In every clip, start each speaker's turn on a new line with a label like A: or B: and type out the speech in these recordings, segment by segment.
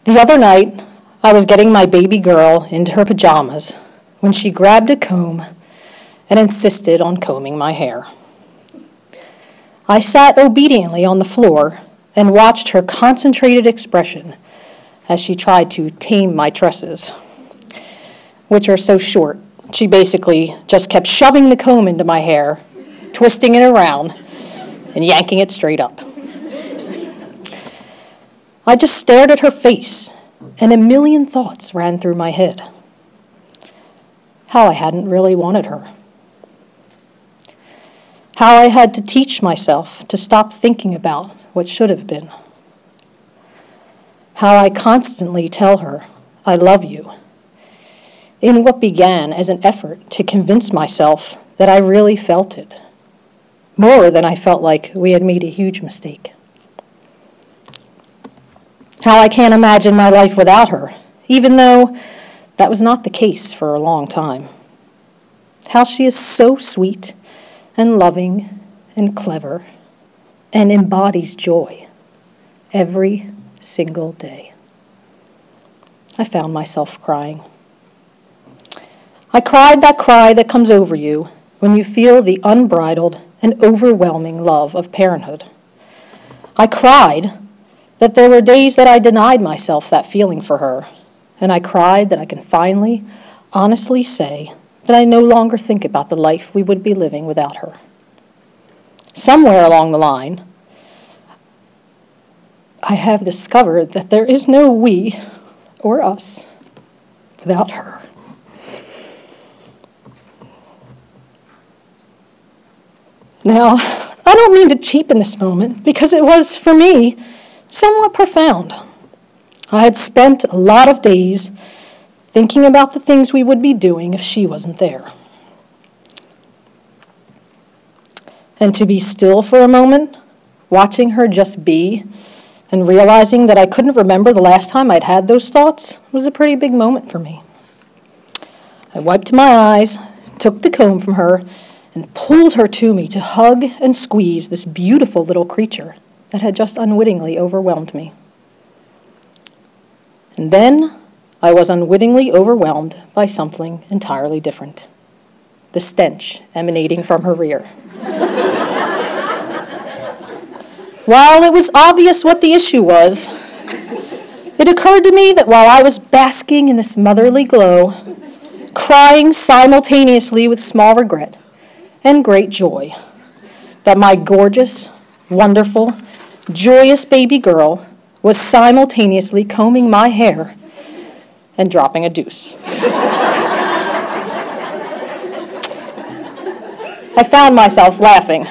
A: The other night, I was getting my baby girl into her pajamas when she grabbed a comb and insisted on combing my hair. I sat obediently on the floor and watched her concentrated expression as she tried to tame my tresses, which are so short. She basically just kept shoving the comb into my hair, twisting it around, and yanking it straight up. I just stared at her face, and a million thoughts ran through my head. How I hadn't really wanted her. How I had to teach myself to stop thinking about what should have been. How I constantly tell her, I love you, in what began as an effort to convince myself that I really felt it, more than I felt like we had made a huge mistake. How I can't imagine my life without her, even though that was not the case for a long time. How she is so sweet and loving and clever and embodies joy every single day. I found myself crying. I cried that cry that comes over you when you feel the unbridled and overwhelming love of parenthood. I cried that there were days that I denied myself that feeling for her, and I cried that I can finally, honestly say that I no longer think about the life we would be living without her. Somewhere along the line, I have discovered that there is no we or us without her. Now, I don't mean to cheapen this moment, because it was, for me, somewhat profound. I had spent a lot of days thinking about the things we would be doing if she wasn't there. And to be still for a moment, watching her just be, and realizing that I couldn't remember the last time I'd had those thoughts was a pretty big moment for me. I wiped my eyes, took the comb from her, and pulled her to me to hug and squeeze this beautiful little creature that had just unwittingly overwhelmed me. And then I was unwittingly overwhelmed by something entirely different. The stench emanating from her rear. While it was obvious what the issue was, it occurred to me that while I was basking in this motherly glow, crying simultaneously with small regret and great joy, that my gorgeous, wonderful, joyous baby girl was simultaneously combing my hair and dropping a deuce. I found myself laughing.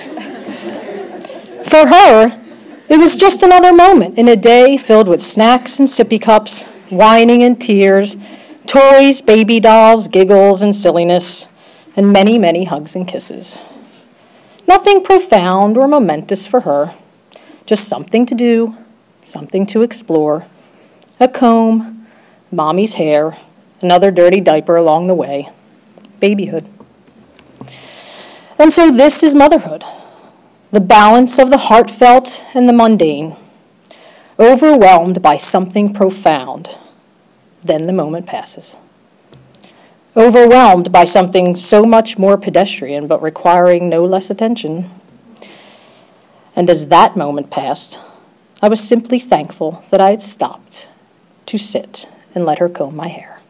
A: For her, it was just another moment in a day filled with snacks and sippy cups, whining and tears, toys, baby dolls, giggles and silliness, and many, many hugs and kisses. Nothing profound or momentous for her, just something to do, something to explore, a comb, mommy's hair, another dirty diaper along the way, babyhood. And so this is motherhood, the balance of the heartfelt and the mundane, overwhelmed by something profound. Then the moment passes. Overwhelmed by something so much more pedestrian but requiring no less attention. And as that moment passed, I was simply thankful that I had stopped to sit and let her comb my hair.